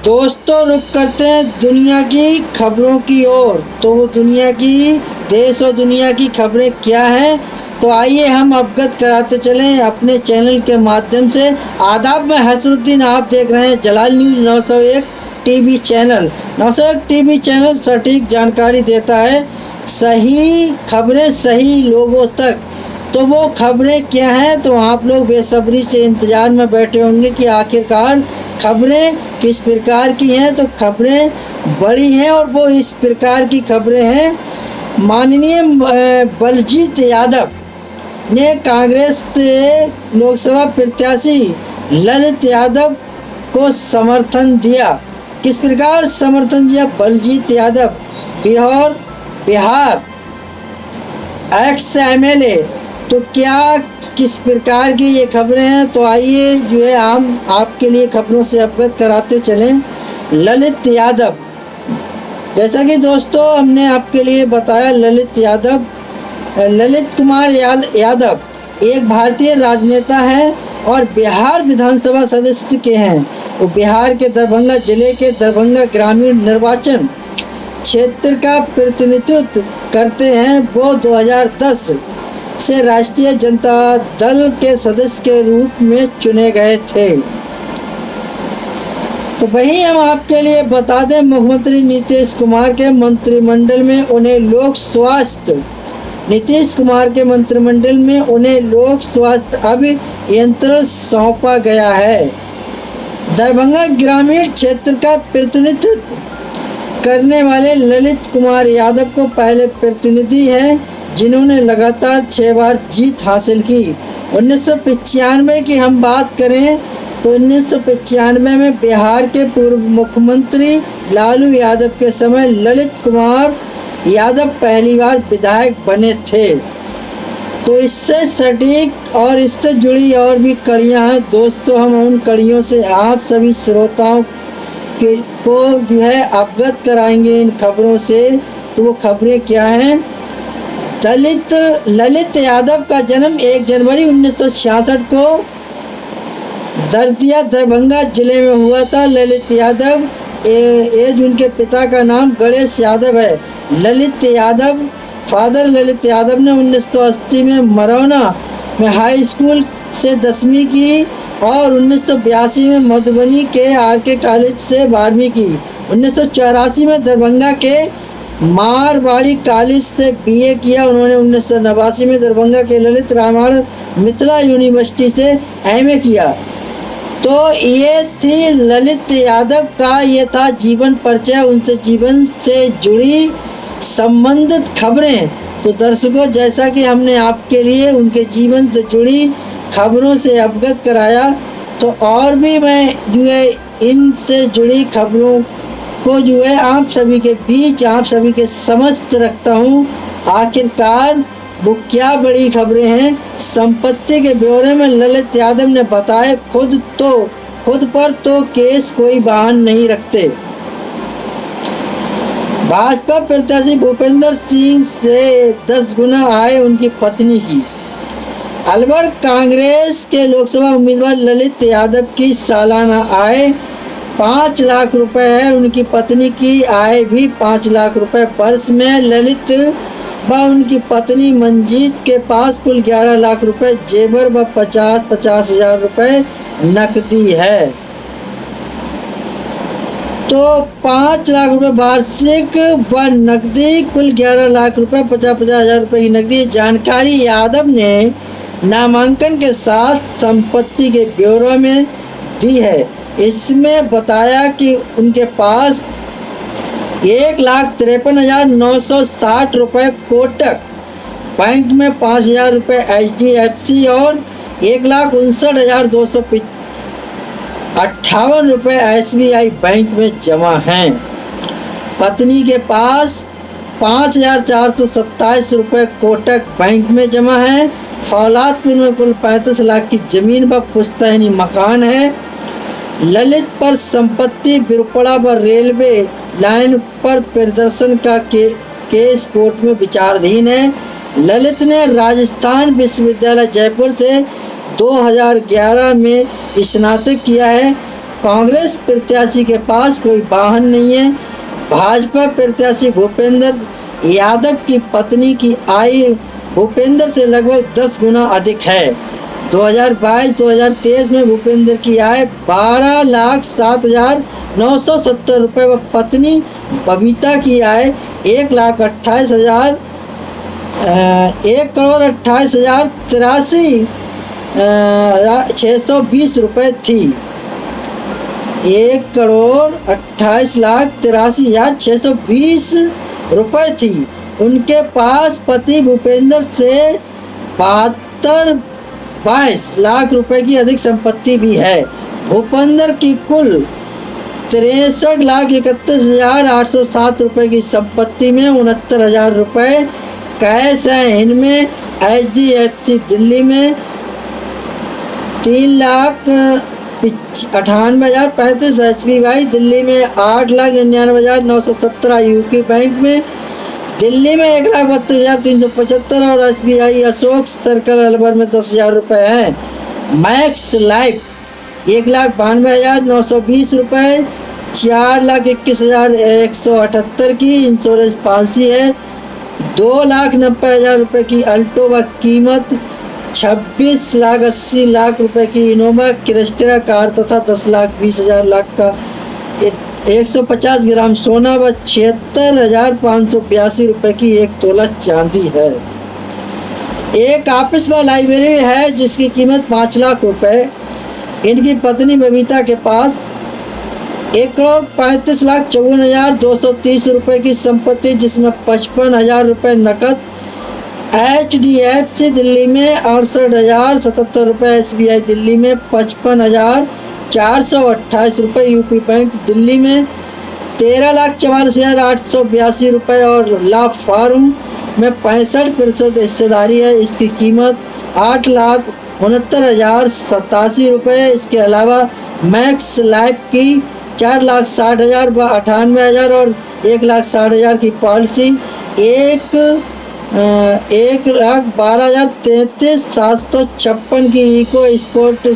दोस्तों रुक करते हैं दुनिया की खबरों की ओर। तो वो दुनिया की, देश और दुनिया की खबरें क्या हैं, तो आइए हम अवगत कराते चलें अपने चैनल के माध्यम से। आदाब, मैं हसरुद्दीन, आप देख रहे हैं Jalal news 901 TV channel. 901 TV channel सटीक जानकारी देता है, सही खबरें सही लोगों तक। तो वो खबरें क्या हैं, तो आप लोग बेसब्री से इंतज़ार में बैठे होंगे कि आखिरकार खबरें किस प्रकार की हैं। तो खबरें बड़ी हैं और वो इस प्रकार की खबरें हैं। माननीय बलजीत यादव ने कांग्रेस से लोकसभा प्रत्याशी ललित यादव को समर्थन दिया। किस प्रकार समर्थन दिया बलजीत यादव, बिहार एक्स MLA। तो क्या किस प्रकार की ये खबरें हैं, तो आइए जो है हम आपके लिए खबरों से अवगत कराते चलें। ललित यादव, जैसा कि दोस्तों हमने आपके लिए बताया, ललित कुमार यादव एक भारतीय राजनेता है और बिहार विधानसभा सदस्य के हैं। वो बिहार के दरभंगा जिले के दरभंगा ग्रामीण निर्वाचन क्षेत्र का प्रतिनिधित्व करते हैं। वो 2010 से राष्ट्रीय जनता दल के सदस्य के रूप में चुने गए थे। तो वहीं हम आपके लिए बता दें, मुख्यमंत्री नीतीश कुमार के मंत्रिमंडल में उन्हें लोक स्वास्थ्य अभियंत्रण सौंपा गया है। दरभंगा ग्रामीण क्षेत्र का प्रतिनिधित्व करने वाले ललित कुमार यादव को पहले प्रतिनिधि हैं जिन्होंने लगातार 6 बार जीत हासिल की। 1995 की हम बात करें तो 1995 में बिहार के पूर्व मुख्यमंत्री लालू यादव के समय ललित कुमार यादव पहली बार विधायक बने थे। तो इससे सटीक और इससे जुड़ी और भी कड़ियाँ हैं दोस्तों, हम उन कड़ियों से आप सभी श्रोताओं को जो है अवगत कराएंगे इन खबरों से। तो वो खबरें क्या हैं? ललित यादव का जन्म 1 जनवरी 1966 को दर्दिया दरभंगा जिले में हुआ था। ललित यादव उनके पिता का नाम गणेश यादव है। फादर ललित यादव ने 1980 में मरौना में हाई स्कूल से 10वीं की और 1982 में मधुबनी के RK कॉलेज से 12वीं की। 1984 में दरभंगा के मारवाड़ी कॉलेज से BA किया। उन्होंने 1989 में दरभंगा के ललित रामायण मिथिला यूनिवर्सिटी से MA किया। तो ये थी ललित यादव का, ये था जीवन परिचय, उनसे जीवन से जुड़ी संबंधित खबरें। तो दर्शकों, जैसा कि हमने आपके लिए उनके जीवन से जुड़ी खबरों से अवगत कराया, तो और भी मैं जो है इनसे जुड़ी खबरों को जो है आप सभी के बीच, आप सभी के समस्त रखता हूँ। आखिरकार वो क्या बड़ी खबरें हैं। संपत्ति के ब्यौरे में ललित यादव ने बताया, खुद पर तो केस कोई बहान नहीं रखते। भाजपा प्रत्याशी भूपेंद्र सिंह से 10 गुना आय उनकी पत्नी की। अलवर कांग्रेस के लोकसभा उम्मीदवार ललित यादव की सालाना आय 5 लाख रुपए है। उनकी पत्नी की आय भी 5 लाख रुपए वर्ष में। ललित व उनकी पत्नी मंजीत के पास कुल 11 लाख रुपए जेवर व 50 हजार रुपए नकदी है। तो 5 लाख रुपए वार्षिक व नकदी, कुल 11 लाख रुपए 50 हजार रुपए की नकदी। जानकारी यादव ने नामांकन के साथ संपत्ति के ब्यौरे में दी है। इसमें बताया कि उनके पास 1,53,960 रुपये कोटक बैंक में, 5,000 रुपये HDFC और 1,59,258 रुपये SBI बैंक में जमा हैं। पत्नी के पास 5,427 रुपये कोटक बैंक में जमा है। फौलादपुर में कुल 35 लाख की जमीन व पुश्तैनी मकान है। ललित पर संपत्ति विरूपणा व रेलवे लाइन पर प्रदर्शन का केस कोर्ट में विचाराधीन है। ललित ने राजस्थान विश्वविद्यालय जयपुर से 2011 में स्नातक किया है। कांग्रेस प्रत्याशी के पास कोई वाहन नहीं है। भाजपा प्रत्याशी भूपेंद्र यादव की पत्नी की आय भूपेंद्र से लगभग 10 गुना अधिक है। 2022-2023 में भूपेंद्र की आय 12,07,970 रुपये व पत्नी बबीता की आय 1,28,620 रुपये थी। 1,28,83,620 रुपये थी। उनके पास पति भूपेंद्र से 22 लाख रुपए की अधिक संपत्ति भी है। भूपेंद्र की कुल 63,31,807 रुपए की संपत्ति में 69,000 रुपए कैश है। इनमें HDFC दिल्ली में 3,98,035, SBI दिल्ली में 8,99,917, यूपी बैंक में दिल्ली में 1,32,375 और SBI अशोक सर्कल अलवर में 10,000 रुपये हैं। मैक्स लाइफ 1,92,920 रुपये, 4,21,178 की इंश्योरेंस पॉलिसी है। 2,90,000 रुपये की अल्टो व कीमत 26,80,00,000 रुपये की इनोवा क्रिस्टा कार तथा 10,20,000 का 150 ग्राम सोना व 76,582 रुपये की 1 तोला चांदी है। एक ऑफिस व लाइब्रेरी है जिसकी कीमत 5 लाख रुपये। इनकी पत्नी बबीता के पास 1,35,54,230 रुपये की संपत्ति जिसमें 55,000 रुपये नकद, HDFC दिल्ली में 68,077 रुपये, SBI दिल्ली में 55,428 रुपये, यूपी बैंक दिल्ली में 13,44,882 रुपये और ला फार्म में 65% हिस्सेदारी है। इसकी कीमत 8,69,087 रुपये। इसके अलावा मैक्स लाइफ की 4,60,000 व 98,000 और 1,60,000 की पॉलिसी 1,12,033,756 की इको स्पोर्ट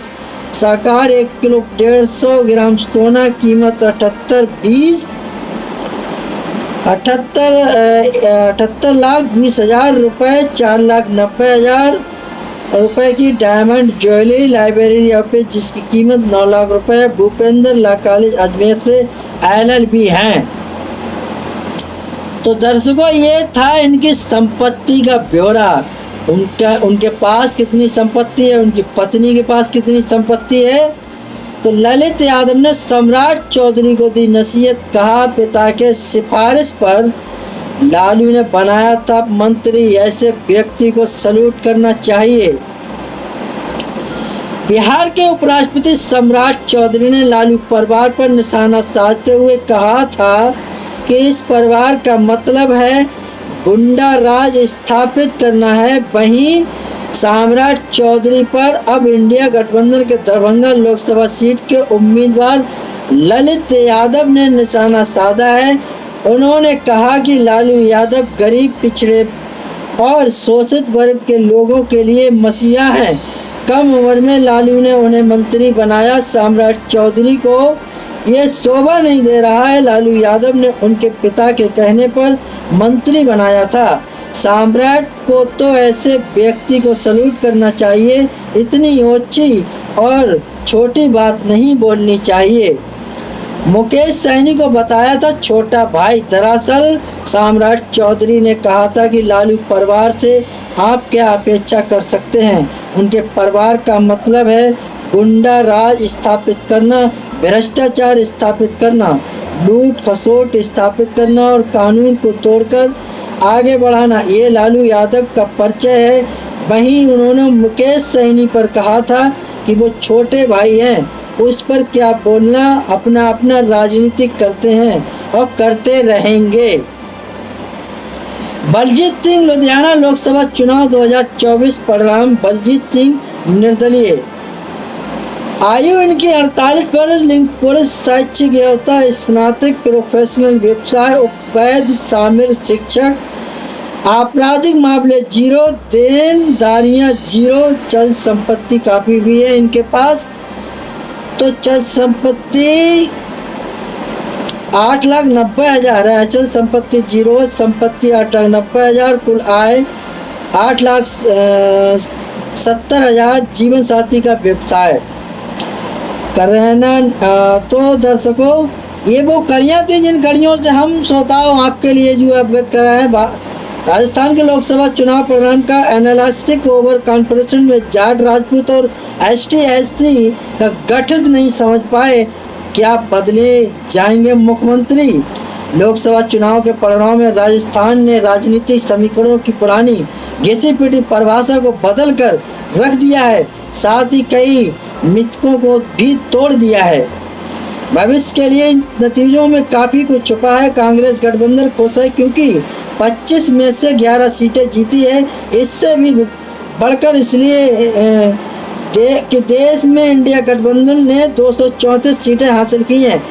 साकार 1 किलो 150 ग्राम सोना कीमत 78,20,000 रुपये, 4,90,000 रुपये की डायमंड ज्वेलरी लाइब्रेरी ऑफिस जिसकी कीमत 9 लाख रुपये। भूपेंद्र लॉ कॉलेज अजमेर से LLB हैं। तो दर्शकों, ये था इनकी संपत्ति का ब्यौरा। उनके पास कितनी संपत्ति है, उनकी पत्नी के पास कितनी संपत्ति है। तो ललित यादव ने सम्राट चौधरी को दी नसीहत, कहा पिता के सिफारिश पर लालू ने बनाया था मंत्री, ऐसे व्यक्ति को सल्यूट करना चाहिए। बिहार के उपराष्ट्रपति सम्राट चौधरी ने लालू परिवार पर निशाना साधते हुए कहा था कि इस परिवार का मतलब है गुंडा राज स्थापित करना है। वहीं सम्राट चौधरी पर अब इंडिया गठबंधन के दरभंगा लोकसभा सीट के उम्मीदवार ललित यादव ने निशाना साधा है। उन्होंने कहा कि लालू यादव गरीब, पिछड़े और शोषित वर्ग के लोगों के लिए मसीहा हैं। कम उम्र में लालू ने उन्हें मंत्री बनाया। सम्राट चौधरी को ये शोभा नहीं दे रहा है। लालू यादव ने उनके पिता के कहने पर मंत्री बनाया था। सम्राट को तो ऐसे व्यक्ति को सल्यूट करना चाहिए, इतनी ऊंची और छोटी बात नहीं बोलनी चाहिए। मुकेश सैनी को बताया था छोटा भाई। दरअसल सम्राट चौधरी ने कहा था कि लालू परिवार से आप क्या अपेक्षा कर सकते हैं। उनके परिवार का मतलब है गुंडा राज स्थापित करना, भ्रष्टाचार स्थापित करना, लूट खसोट स्थापित करना और कानून को तोड़कर आगे बढ़ाना। ये लालू यादव का परिचय है। वहीं उन्होंने मुकेश सैनी पर कहा था कि वो छोटे भाई हैं, उस पर क्या बोलना, अपना अपना राजनीति करते हैं और करते रहेंगे। बलजीत सिंह लुधियाना लोकसभा चुनाव 2024 परिणाम। बलजीत सिंह निर्दलीय, आयु इनकी 48 वर्ष, लिंग पुरुष, शैक्षिक योग्यता स्नातक, प्रोफेशनल व्यवसाय, उपवैध, शामिल शिक्षक, आपराधिक मामले 0, देनदारियां 0, चल संपत्ति काफी भी है इनके पास। तो चल संपत्ति 8,90,000 है, अचल संपत्ति 0, संपत्ति 8,90,000, कुल आय 8,70,000, जीवन साथी का व्यवसाय करना। तो दर्शकों, ये वो कड़ियाँ थी जिन कड़ियों से हम श्रोताओं आपके लिए जो अवगत करा है। राजस्थान के लोकसभा चुनाव परिणाम का एनालिस्टिक ओवर कॉन्फ्रेंस में जाट, राजपूत और ST/SC का गठित नहीं समझ पाए, क्या बदले जाएंगे मुख्यमंत्री। लोकसभा चुनाव के परिणाम में राजस्थान ने राजनीतिक समीकरणों की पुरानी घिसी पिटी परिभाषा को बदल कर रख दिया है, साथ ही कई मिथकों को भी तोड़ दिया है। भविष्य के लिए नतीजों में काफ़ी कुछ छुपा है। कांग्रेस गठबंधन खुश है क्योंकि 25 में से 11 सीटें जीती है। इससे भी बढ़कर इसलिए कि देश में इंडिया गठबंधन ने 234 सीटें हासिल की हैं।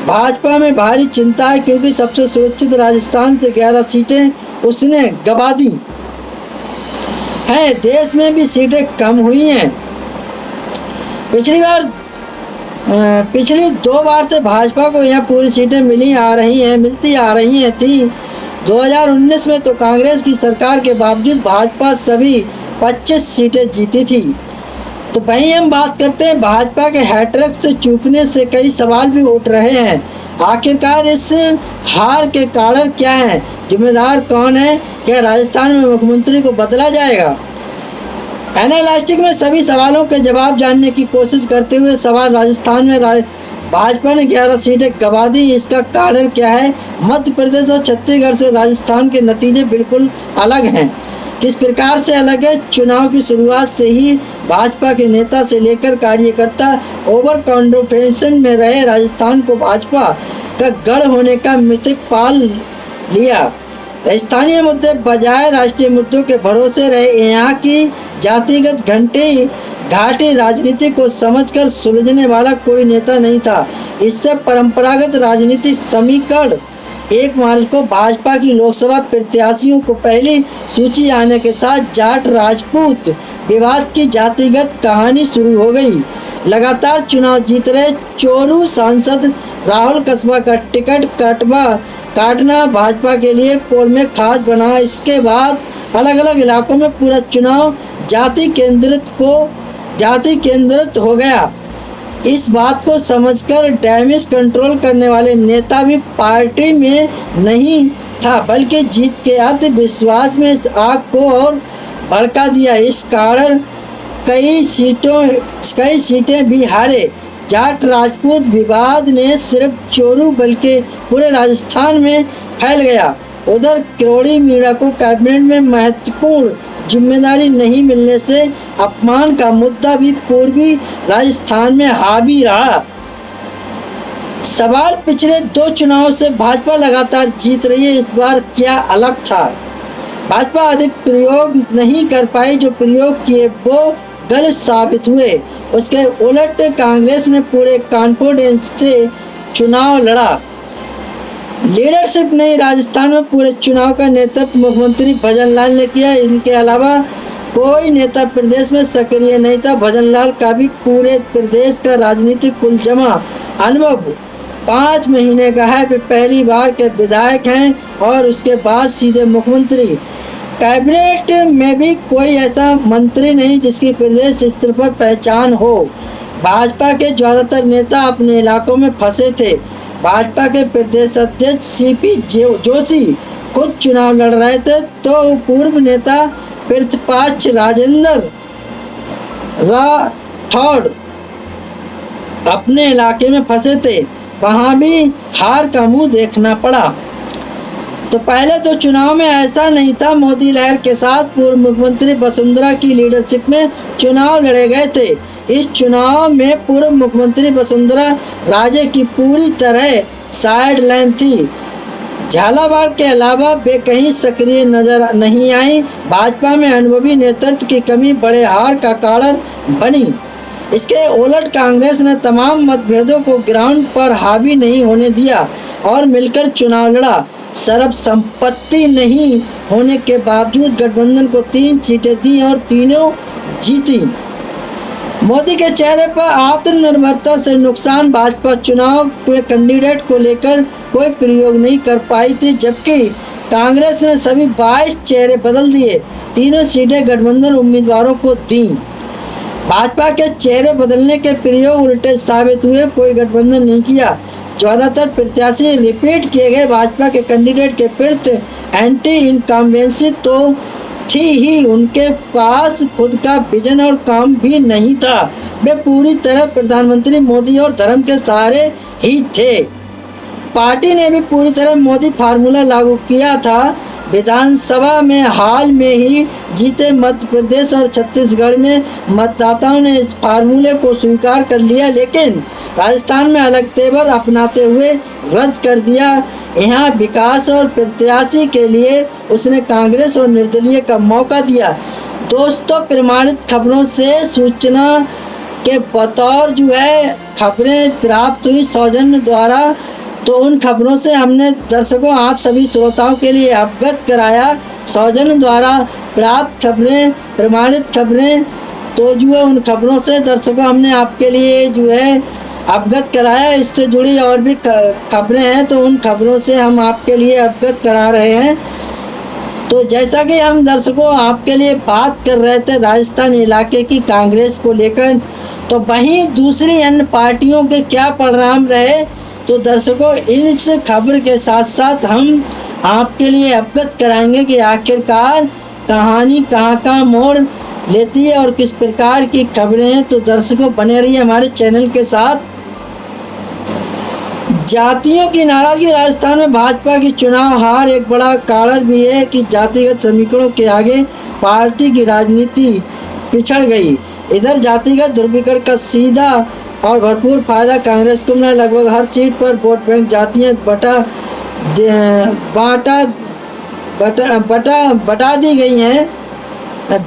भाजपा में भारी चिंता है क्योंकि सबसे सुरक्षित राजस्थान से 11 सीटें उसने गंवा दी हैं। देश में भी सीटें कम हुई हैं। पिछली 2 बार से भाजपा को यह पूरी सीटें मिलती आ रही हैं थी। 2019 में तो कांग्रेस की सरकार के बावजूद भाजपा सभी 25 सीटें जीती थी। तो वहीं हम बात करते हैं भाजपा के हैट्रिक से चूकने से कई सवाल भी उठ रहे हैं। आखिरकार इस हार के कारण क्या है, जिम्मेदार कौन है, क्या राजस्थान में मुख्यमंत्री को बदला जाएगा। एनालिस्टिक में सभी सवालों के जवाब जानने की कोशिश करते हुए सवाल, राजस्थान में भाजपा ने 11 सीटें गंवा दी, इसका कारण क्या है। मध्य प्रदेश और छत्तीसगढ़ से राजस्थान के नतीजे बिल्कुल अलग हैं। किस प्रकार से अलग है। चुनाव की शुरुआत से ही भाजपा के नेता से लेकर कार्यकर्ता ओवर कॉन्फिडेंस में रहे। राजस्थान को भाजपा का गढ़ होने का मिथक पाल लिया। स्थानीय मुद्दे बजाय राष्ट्रीय मुद्दों के भरोसे रहे। यहाँ की जातिगत घाटी राजनीति को समझकर सुलझने वाला कोई नेता नहीं था। इससे परंपरागत राजनीतिक समीकरण 1 मार्च को भाजपा की लोकसभा प्रत्याशियों को पहली सूची आने के साथ जाट राजपूत विवाद की जातिगत कहानी शुरू हो गई। लगातार चुनाव जीत रहे चोरू सांसद राहुल कस्बा का टिकट काटना भाजपा के लिए कोल में खास बना। इसके बाद अलग अलग इलाकों में पूरा चुनाव जाति केंद्रित हो गया। इस बात को समझकर डैमेज कंट्रोल करने वाले नेता भी पार्टी में नहीं था, बल्कि जीत के आत्मविश्वास में इस आग को और भड़का दिया। इस कारण कई सीटें भी हारे। जाट राजपूत विवाद ने सिर्फ चोरू बल्कि पूरे राजस्थान में फैल गया। उधर किरोड़ी मीणा को कैबिनेट में महत्वपूर्ण जिम्मेदारी नहीं मिलने से अपमान का मुद्दा भी पूर्वी राजस्थान में हावी रहा। सवाल, पिछले 2 चुनावों से भाजपा लगातार जीत रही है, इस बार क्या अलग था। भाजपा अधिक प्रयोग नहीं कर पाई, जो प्रयोग किए वो गलत साबित हुए। उसके उलट कांग्रेस ने पूरे कॉन्फिडेंस से चुनाव लड़ा। लीडरशिप नहीं, राजस्थान में पूरे चुनाव का नेतृत्व मुख्यमंत्री भजन लाल ने किया। इनके अलावा कोई नेता प्रदेश में सक्रिय नहीं था। भजन लाल का भी पूरे प्रदेश का राजनीतिक कुल जमा अनुभव 5 महीने का है। वे पहली बार के विधायक हैं और उसके बाद सीधे मुख्यमंत्री। कैबिनेट में भी कोई ऐसा मंत्री नहीं जिसकी प्रदेश स्तर पर पहचान हो। भाजपा के ज़्यादातर नेता अपने इलाकों में फंसे थे। भाजपा के प्रदेश अध्यक्ष CP जोशी खुद चुनाव लड़ रहे थे, तो पूर्व नेता पृथ्वीराज राजेंद्र राठौड़ अपने इलाके में फंसे थे। वहां भी हार का मुंह देखना पड़ा। तो पहले तो चुनाव में ऐसा नहीं था। मोदी लहर के साथ पूर्व मुख्यमंत्री वसुंधरा की लीडरशिप में चुनाव लड़े गए थे। इस चुनाव में पूर्व मुख्यमंत्री वसुंधरा राजे की पूरी तरह साइड लाइन थी। झालावाड़ के अलावा वे कहीं सक्रिय नजर नहीं आई। भाजपा में अनुभवी नेतृत्व की कमी बड़े हार का कारण बनी। इसके उलट कांग्रेस ने तमाम मतभेदों को ग्राउंड पर हावी नहीं होने दिया और मिलकर चुनाव लड़ा। सर्वसम्पत्ति नहीं होने के बावजूद गठबंधन को 3 सीटें दी और तीनों जीती। मोदी के चेहरे पर आत्मनिर्भरता से नुकसान। भाजपा चुनाव के कैंडिडेट को लेकर कोई प्रयोग नहीं कर पाई थी, जबकि कांग्रेस ने सभी 22 चेहरे बदल दिए। तीनों सीटें गठबंधन उम्मीदवारों को दी। भाजपा के चेहरे बदलने के प्रयोग उल्टे साबित हुए, कोई गठबंधन नहीं किया। ज्यादातर प्रत्याशी रिपीट किए गए। भाजपा के कैंडिडेट के प्रति एंटी इनकम्बेंसी तो थी ही, उनके पास खुद का विजन और काम भी नहीं था। वे पूरी तरह प्रधानमंत्री मोदी और धर्म के सहारे ही थे। पार्टी ने भी पूरी तरह मोदी फार्मूला लागू किया था। विधानसभा में हाल में ही जीते मध्य प्रदेश और छत्तीसगढ़ में मतदाताओं ने इस फार्मूले को स्वीकार कर लिया, लेकिन राजस्थान में अलग तेवर अपनाते हुए रद्द कर दिया। यहाँ विकास और प्रत्याशी के लिए उसने कांग्रेस और निर्दलीय का मौका दिया। दोस्तों, प्रमाणित खबरों से सूचना के बतौर जो है खबरें प्राप्त हुई सौजन्य द्वारा, तो उन खबरों से हमने दर्शकों आप सभी श्रोताओं के लिए अवगत कराया। सौजन्य द्वारा प्राप्त खबरें, प्रमाणित खबरें, तो जो है उन खबरों से दर्शकों हमने आपके लिए जो है अवगत कराया। इससे जुड़ी और भी खबरें हैं, तो उन खबरों से हम आपके लिए अवगत करा रहे हैं। तो जैसा कि हम दर्शकों आपके लिए बात कर रहे थे राजस्थान इलाके की कांग्रेस को लेकर, तो वहीं दूसरी अन्य पार्टियों के क्या परिणाम रहे, तो दर्शकों इस खबर के साथ साथ हम आपके लिए अवगत कराएंगे कि आखिरकार कहानी कहाँ का मोड़ लेती है और किस प्रकार की खबरें हैं। तो दर्शकों बने रहिए हमारे चैनल के साथ। जातियों की नाराजगी। राजस्थान में भाजपा की चुनाव हार एक बड़ा कारण भी है कि जातिगत समीकरणों के आगे पार्टी की राजनीति पिछड़ गई। इधर जातिगत ध्रुवीकरण का सीधा और भरपूर फायदा कांग्रेस को मिला। लगभग हर सीट पर वोट बैंक जातियां बटा दी गई हैं।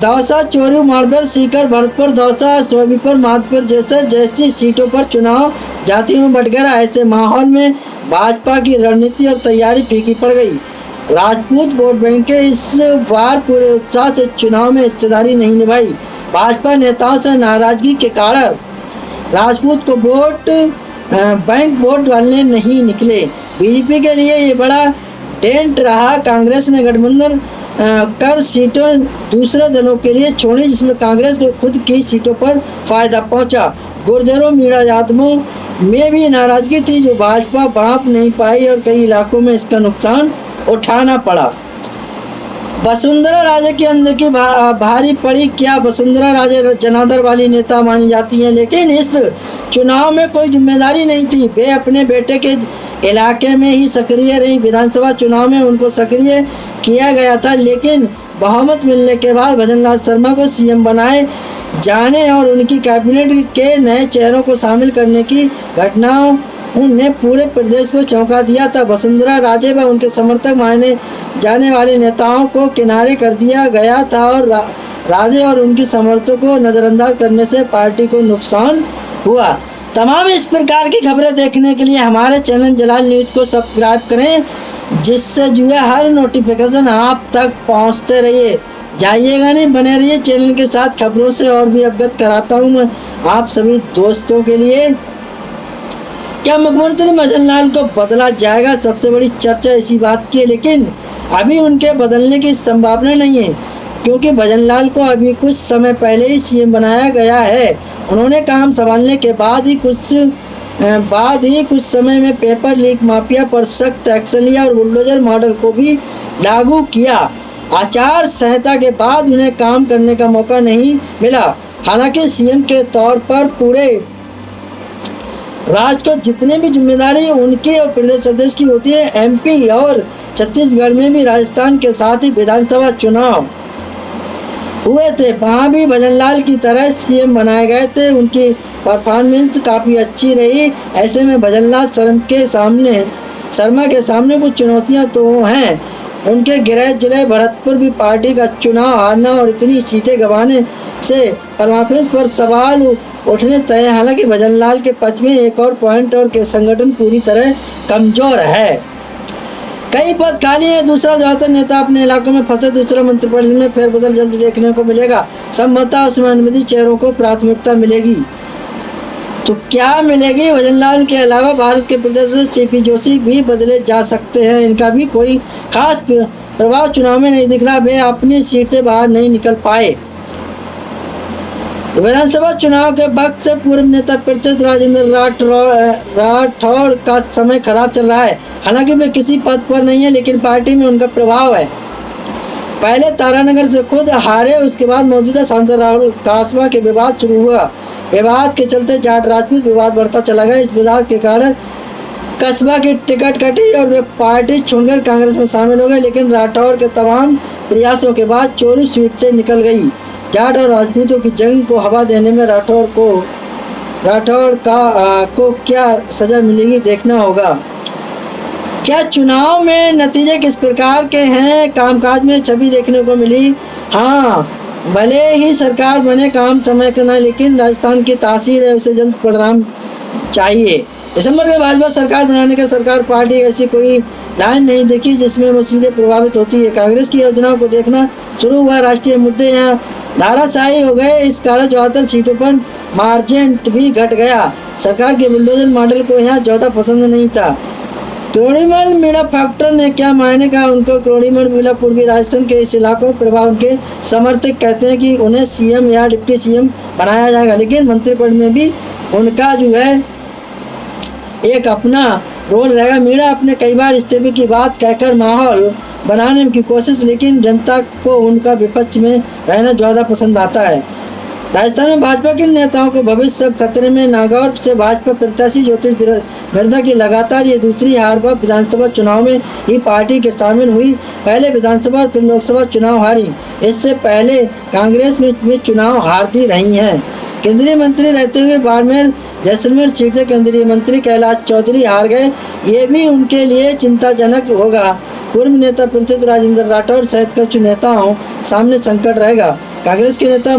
दौसा, चोरू, मालवा, सीकर, भरतपुर, दौसा, सोनीपत, माधपुर जैसी सीटों पर चुनाव जातियों में बट गया। ऐसे माहौल में भाजपा की रणनीति और तैयारी फीकी पड़ गई। राजपूत वोट बैंक के इस बार पूरे उत्साह से चुनाव में हिस्सेदारी नहीं निभाई। भाजपा नेताओं से नाराजगी के कारण राजपूत को वोट बैंक वोट डालने नहीं निकले। बीजेपी के लिए ये बड़ा डेंट रहा। कांग्रेस ने गठबंधन कर सीटें दूसरे दलों के लिए छोड़ी, जिसमें कांग्रेस को खुद की सीटों पर फायदा पहुंचा। गुर्जरों, मीणा यादवों में भी नाराजगी थी, जो भाजपा भांप नहीं पाई और कई इलाकों में इसका नुकसान उठाना पड़ा। वसुंधरा राजे के अंदर की भारी पड़ी। क्या वसुंधरा राजे जनादर वाली नेता मानी जाती हैं, लेकिन इस चुनाव में कोई जिम्मेदारी नहीं थी। वे अपने बेटे के इलाके में ही सक्रिय रही। विधानसभा चुनाव में उनको सक्रिय किया गया था, लेकिन बहुमत मिलने के बाद भजनलाल शर्मा को सीएम बनाए जाने और उनकी कैबिनेट के नए चेहरों को शामिल करने की घटनाओं ने पूरे प्रदेश को चौंका दिया था। वसुंधरा राजे व उनके समर्थक माने जाने वाले नेताओं को किनारे कर दिया गया था और राजे और उनके समर्थकों को नज़रअंदाज करने से पार्टी को नुकसान हुआ। तमाम इस प्रकार की खबरें देखने के लिए हमारे चैनल जलाल न्यूज़ को सब्सक्राइब करें, जिससे जो है हर नोटिफिकेशन आप तक पहुंचते रहिए। जाइएगा नहीं, बने रहिए चैनल के साथ। खबरों से और भी अवगत कराता हूं मैं आप सभी दोस्तों के लिए। क्या मुख्यमंत्री भजनलाल को बदला जाएगा? सबसे बड़ी चर्चा इसी बात की है, लेकिन अभी उनके बदलने की संभावना नहीं है, क्योंकि भजनलाल को अभी कुछ समय पहले ही सीएम बनाया गया है। उन्होंने काम संभालने के बाद ही कुछ समय में पेपर लीक माफिया पर सख्त एक्शन लिया और बुलडोजर मॉडल को भी लागू किया। आचार संहिता के बाद उन्हें काम करने का मौका नहीं मिला। हालांकि सीएम के तौर पर पूरे राज्य को जितने भी जिम्मेदारी उनकी और प्रदेश अध्यक्ष की होती है, एमपी और छत्तीसगढ़ में भी राजस्थान के साथ ही विधानसभा चुनाव हुए थे, वहाँ भी भजनलाल की तरह सीएम बनाए गए थे। उनकी परफॉर्मेंस काफ़ी अच्छी रही। ऐसे में भजनलाल शर्मा के सामने कुछ चुनौतियाँ तो हैं। उनके गृह जिले भरतपुर भी पार्टी का चुनाव हारना और इतनी सीटें गंवाने से परफॉर्मेंस पर सवाल उठने तय। हालांकि भजनलाल के पक्ष में एक और पॉइंट और के संगठन पूरी तरह कमजोर है। कई पद खाली हैं। दूसरा, ज्यादातर नेता अपने इलाकों में फंसे। दूसरा, मंत्रिपरिषद में फेरबदल जल्द देखने को मिलेगा। संभवतः उसमें अनुमति चेहरों को प्राथमिकता मिलेगी। तो क्या मिलेगी? भजनलाल के अलावा भारत के प्रदेश सीपी जोशी भी बदले जा सकते हैं। इनका भी कोई खास प्रभाव चुनाव में नहीं दिख रहा। वे अपनी सीट से बाहर नहीं निकल पाए। विधानसभा चुनाव के वक्त से पूर्व नेता परिषद राजेंद्र राठौड़ का समय खराब चल रहा है। हालांकि वे किसी पद पर नहीं है, लेकिन पार्टी में उनका प्रभाव है। पहले तारानगर से खुद हारे, उसके बाद मौजूदा सांसद राहुल कासवा के विवाद शुरू हुआ। विवाद के चलते जाट राजपूत विवाद बढ़ता चला गया। इस विवाद के कारण कस्बा की टिकट कटी और वे पार्टी छोड़कर कांग्रेस में शामिल हो गए। लेकिन राठौड़ के तमाम प्रयासों के बाद चोरी सीट से निकल गई। जाट और राजपूतों की जंग को हवा देने में राठौड़ को क्या सजा मिलेगी, देखना होगा। क्या चुनाव में नतीजे किस प्रकार के हैं? कामकाज में छवि देखने को मिली। हाँ, भले ही सरकार बने, काम समय करना, लेकिन राजस्थान की तासीर है, उसे जल्द परिणाम चाहिए। दिसंबर में भाजपा सरकार बनाने का सरकार पार्टी ऐसी कोई लाइन नहीं देखी जिसमें वो सीधे प्रभावित होती है। कांग्रेस की योजनाओं को देखना शुरू हुआ। राष्ट्रीय मुद्दे यहाँ धाराशाही हो गए। इस कारण ज्यादातर सीटों पर मार्जिन भी घट गया। सरकार के बुलडोजर मॉडल को यहाँ ज्यादा पसंद नहीं था। क्रोड़ीमल मीणा फैक्टर ने क्या मायने कहा? उनको क्रोड़ीमल मीणा पूर्वी राजस्थान के इस इलाकों में प्रभाव। उनके समर्थक कहते हैं कि उन्हें सीएम या डिप्टी सीएम बनाया जाएगा, लेकिन मंत्रिपरिषद में भी उनका जो है एक अपना रोल रहेगा। मीणा अपने कई बार इस्तीफे की बात कहकर माहौल बनाने की कोशिश, लेकिन जनता को उनका विपक्ष में रहना ज़्यादा पसंद आता है। राजस्थान में भाजपा के नेताओं को भविष्य सब खतरे में। नागौर से भाजपा प्रत्याशी ज्योतिष बिरदा की लगातार ये दूसरी हार पर विधानसभा चुनाव में ही पार्टी के शामिल हुई। पहले विधानसभा और फिर लोकसभा चुनाव हारी। इससे पहले कांग्रेस में चुनाव हारती रही हैं। केंद्रीय मंत्री रहते हुए बाड़मेर जैसलमेर सीट से केंद्रीय मंत्री कैलाश चौधरी हार गए। ये भी उनके लिए चिंताजनक होगा। पूर्व नेता परिषद राजेंद्र राठौड़ सहित कुछ नेताओं सामने संकट रहेगा। कांग्रेस के नेता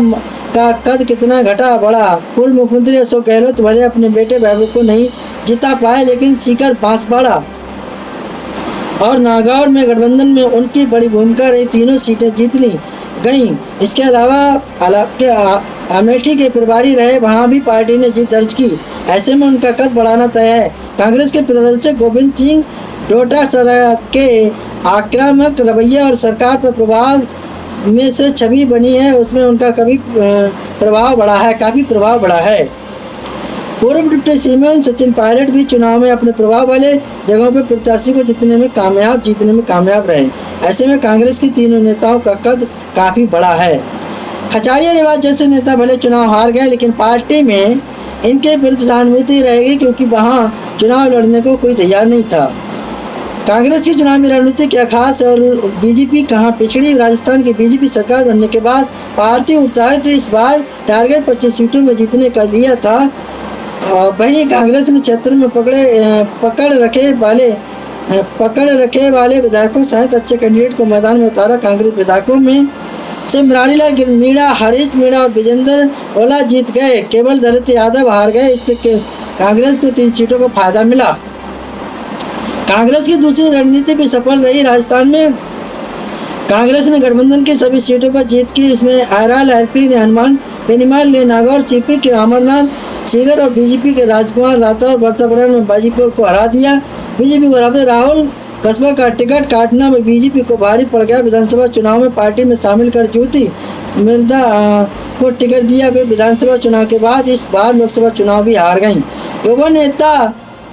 का कद कितना घटा बढ़ा? पूर्व मुख्यमंत्री अशोक गहलोत भले अपने बेटे महबूब को नहीं जिता पाए, लेकिन सीकर बांसवाड़ा और नागौर में गठबंधन में उनकी बड़ी भूमिका रही। तीनों सीटें जीत ली गई। इसके अलावा अमेठी के प्रभारी रहे, वहां भी पार्टी ने जीत दर्ज की। ऐसे में उनका कद बढ़ाना तय है। कांग्रेस के प्रदर्शक गोविंद सिंह डोटासरा के आक्रामक रवैया और सरकार पर प्रभाव में से छवि बनी है, उसमें उनका काफ़ी प्रभाव बढ़ा है। पूर्व डिप्टी सीएम सचिन पायलट भी चुनाव में अपने प्रभाव वाले जगहों पर प्रत्याशी को जीतने में कामयाब रहे। ऐसे में कांग्रेस की तीनों नेताओं का कद काफ़ी बड़ा है। खचारिया रिवाज जैसे नेता भले चुनाव हार गए, लेकिन पार्टी में इनके प्रति सहानुभूति रहेगी, क्योंकि वहां चुनाव लड़ने को कोई तैयार नहीं था। कांग्रेस की चुनावी रणनीति क्या खास है और बीजेपी कहां पिछड़ी? राजस्थान की बीजेपी सरकार बनने के बाद पार्टी उत्साहित इस बार टारगेट 25 सीटों में जीतने का लिया था। वहीं कांग्रेस ने क्षेत्र में पकड़ रखे वाले विधायकों सहित अच्छे कैंडिडेट को मैदान में उतारा। कांग्रेस विधायकों में से मुरारीलाल मीणा, हरीश मीणा और विजेंद्र ओला जीत गए। केवल दलित यादव हार गए। इससे कांग्रेस को 3 सीटों का फायदा मिला। कांग्रेस की दूसरी रणनीति भी सफल रही। राजस्थान में कांग्रेस ने गठबंधन की सभी सीटों पर जीत की। इसमें आयरल एलपी ने हनुमान बेनीवाल ने नागौर, सीपी के अमरनाथ सीगर और बीजेपी के राजकुमार राठौर बरसापड़ा में बाजीपुर को हरा दिया। बीजेपी को हराते राहुल कस्बा का टिकट काटना में बीजेपी को भारी पड़ गया। विधानसभा चुनाव में पार्टी में शामिल कर ज्योति मिर्दा को टिकट दिया। वे विधानसभा चुनाव के बाद इस बार लोकसभा चुनाव भी हार गईं। युवा नेता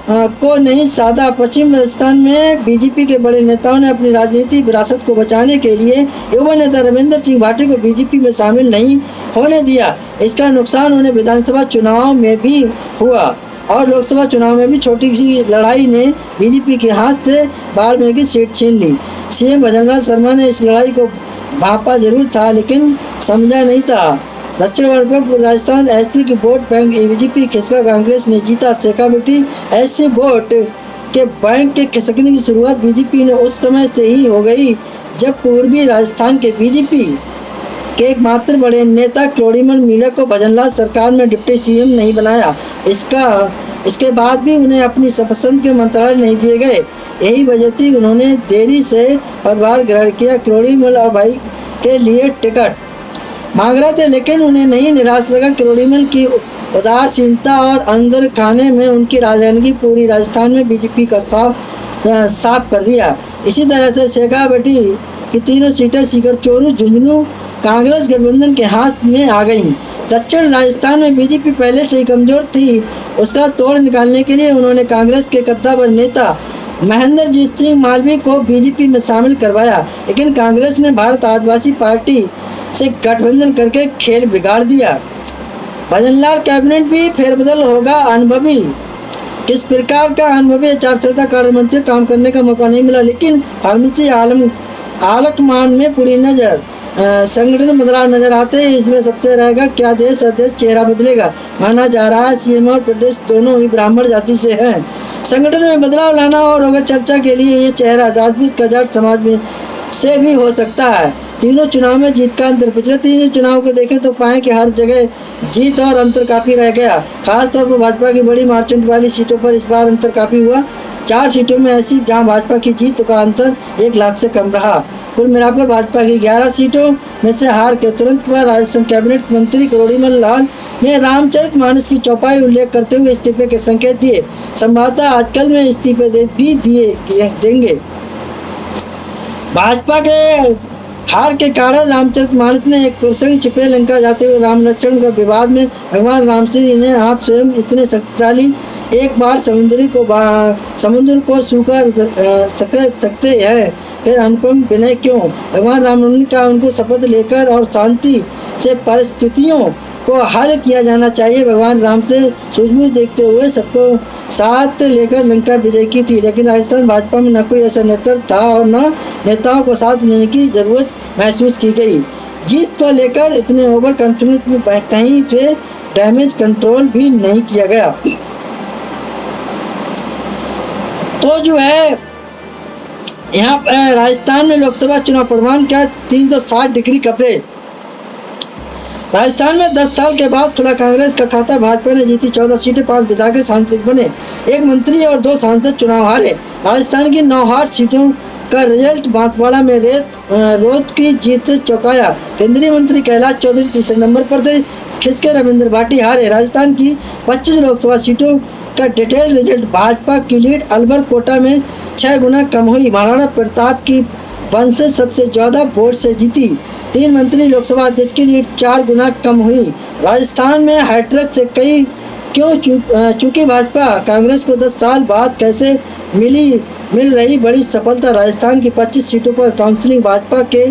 को नहीं साधा। पश्चिम राजस्थान में बीजेपी के बड़े नेताओं ने अपनी राजनीतिक विरासत को बचाने के लिए युवा नेता रविंद्र सिंह भाटी को बीजेपी में शामिल नहीं होने दिया। इसका नुकसान उन्हें विधानसभा चुनाव में भी हुआ और लोकसभा चुनाव में भी छोटी सी लड़ाई ने बीजेपी के हाथ से बाड़मेर की सीट छीन ली। सीएम भजनलाल शर्मा ने इस लड़ाई को भांपा जरूर था, लेकिन समझा नहीं था। दक्षिण राजस्थान एसपी की वोट बैंक बीजेपी खिसका। कांग्रेस ने जीता। शेखावटी एससी वोट के बैंक के खिसकने की शुरुआत बीजेपी ने उस समय से ही हो गई जब पूर्वी राजस्थान के बीजेपी के एकमात्र बड़े नेता क्रोड़ीमल मीणा को भजनलाल सरकार में डिप्टी सीएम नहीं बनाया। इसका इसके बाद भी उन्हें अपनी पसंद के मंत्रालय नहीं दिए गए। यही वजह थी उन्होंने देरी से पदभार ग्रहण किया। किरोड़ीमल और भाई के लिए टिकट मांग रहे थे, लेकिन उन्हें नहीं निराश लगा। किरोड़ीमल की उदासीनता और अंदर खाने में उनकी राजनीति पूरी राजस्थान में बीजेपी का साफ कर दिया। इसी तरह से शेखावटी की तीनों सीटें सीकर चोरू झुंझुनू कांग्रेस गठबंधन के हाथ में आ गईं। दक्षिण राजस्थान में बीजेपी पहले से ही कमजोर थी। उसका तोड़ निकालने के लिए उन्होंने कांग्रेस के कद्दावर नेता महेंद्रजीत सिंह मालवीय को बीजेपी में शामिल करवाया, लेकिन कांग्रेस ने भारत आदिवासी पार्टी से गठबंधन करके खेल बिगाड़ दिया। भजनलाल कैबिनेट भी फेरबदल होगा। अनुभवी किस प्रकार का अनुभवी आचार संहिता कार्य मंत्री काम करने का मौका नहीं मिला, लेकिन फार्मेसी आलकमान में पूरी नजर संगठन में बदलाव नजर आते हैं। इसमें सबसे रहेगा क्या देश अध्यक्ष चेहरा बदलेगा। माना जा रहा है सीएम और प्रदेश दोनों ही ब्राह्मण जाति से हैं। संगठन में बदलाव लाना और होगा चर्चा के लिए ये चेहरा राजपूत कजाट समाज में से भी हो सकता है। तीनों चुनाव में जीत का अंतर, पिछले तीनों चुनाव को देखें तो पाएं कि हर जगह जीत और अंतर काफी रह गया। खासतौर पर भाजपा की बड़ी मार्चेंट वाली सीटों पर इस बार अंतर काफी हुआ। 4 सीटों में ऐसी जहां भाजपा की जीत का अंतर 1 लाख से कम रहा। कुल मिलाकर भाजपा की 11 सीटों में से हार के तुरंत बाद राजस्थान कैबिनेट मंत्री किरोड़ीमल लाल ने रामचरितमानस की चौपाई उल्लेख करते हुए इस्तीफे के संकेत दिए। संभवतः आजकल में इस्तीफे भी देंगे। भाजपा के हार के कारण रामचरितमानस ने एक प्रसंग छिपे लंका जाते हुए राम लक्ष्मण का विवाद में भगवान राम से ने आप स्वयं इतने शक्तिशाली एक बार समुद्र को छूकर सकते हैं, फिर अनुपम विनय क्यों। भगवान राम का उनको शपथ लेकर और शांति से परिस्थितियों को हल किया जाना चाहिए। भगवान राम से सूझबूझ देखते हुए सबको साथ लेकर लंका विजय की थी, लेकिन राजस्थान भाजपा में न कोई ऐसा नेतृत्व था और न नेताओं को साथ लेने की जरूरत महसूस की गई। जीत को लेकर इतने ओवर कॉन्फिडेंस में कहीं से डैमेज कंट्रोल भी नहीं किया गया। तो जो है यहाँ राजस्थान में लोकसभा चुनाव परिणाम क्या 360 डिग्री कवरेज। राजस्थान में 10 साल के बाद खुला कांग्रेस का खाता। भाजपा ने जीती 14 सीटें, 5 विधायक सांसद बने, 1 मंत्री और 2 सांसद चुनाव हारे। राजस्थान की 9 हार सीटों का रिजल्ट बांसवाड़ा में रोत की जीत से चौंकाया। केंद्रीय मंत्री कैलाश चौधरी तीसरे नंबर पर थे, खिसके रविंद्र भाटी हारे। राजस्थान की 25 लोकसभा सीटों का डिटेल रिजल्ट भाजपा की लीड अलवर कोटा में 6 गुना कम हुई। महाराणा प्रताप की वंश सबसे ज्यादा वोट से जीती। 3 मंत्री लोकसभा अध्यक्ष की लीड 4 गुना कम हुई। राजस्थान में हैट्रिक से कई क्यों चूकी भाजपा। कांग्रेस को 10 साल बाद कैसे मिल रही बड़ी सफलता। राजस्थान की 25 सीटों पर काउंसिलिंग भाजपा के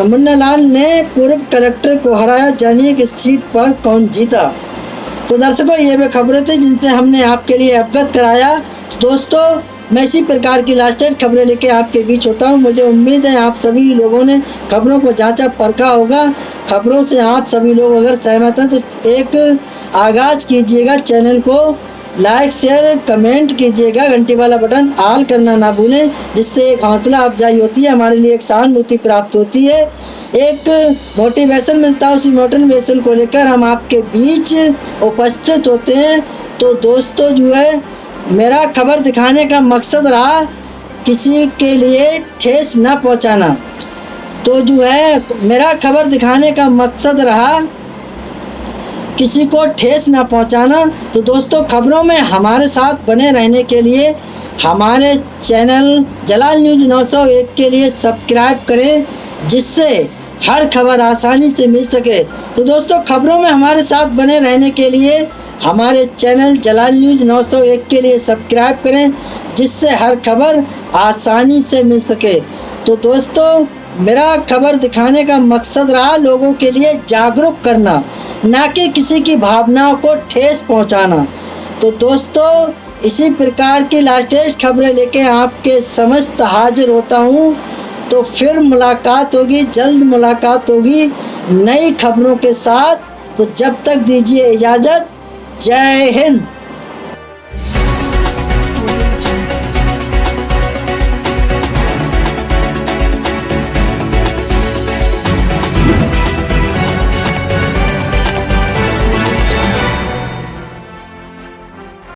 मुन्नालाल ने पूर्व कलेक्टर को हराया। जानिए कि सीट पर कौन जीता। तो दर्शकों, ये वे खबरें थी जिनसे हमने आपके लिए अवगत कराया। दोस्तों, मैं इसी प्रकार की लास्टेड खबरें लेके आपके बीच होता हूँ। मुझे उम्मीद है आप सभी लोगों ने खबरों को जांचा परखा होगा। खबरों से आप सभी लोग अगर सहमत हैं तो एक आगाज कीजिएगा, चैनल को लाइक शेयर कमेंट कीजिएगा, घंटी वाला बटन ऑल करना ना भूलें, जिससे एक हौसला अफजाई होती है, हमारे लिए एक सहानुभूति प्राप्त होती है, एक मोटिवेशन मिलता है। उसी मोटिवेशन को लेकर हम आपके बीच उपस्थित होते हैं। तो दोस्तों जो है, मेरा खबर दिखाने का मकसद रहा किसी के लिए ठेस न पहुंचाना। तो जो है, मेरा खबर दिखाने का मकसद रहा किसी को ठेस न पहुंचाना। तो दोस्तों, खबरों में हमारे साथ बने रहने के लिए हमारे चैनल जलाल न्यूज 901 के लिए सब्सक्राइब करें, जिससे हर खबर आसानी से मिल सके। तो दोस्तों, खबरों में हमारे साथ बने रहने के लिए हमारे चैनल जलाल न्यूज 901 के लिए सब्सक्राइब करें, जिससे हर खबर आसानी से मिल सके। तो दोस्तों, मेरा खबर दिखाने का मकसद रहा लोगों के लिए जागरूक करना, ना कि किसी की भावनाओं को ठेस पहुंचाना। तो दोस्तों, इसी प्रकार की लेटेस्ट खबरें लेके आपके समस्त हाजिर होता हूं। तो फिर मुलाकात होगी, जल्द मुलाकात होगी नई खबरों के साथ। तो जब तक दीजिए इजाज़त। जय हिंद।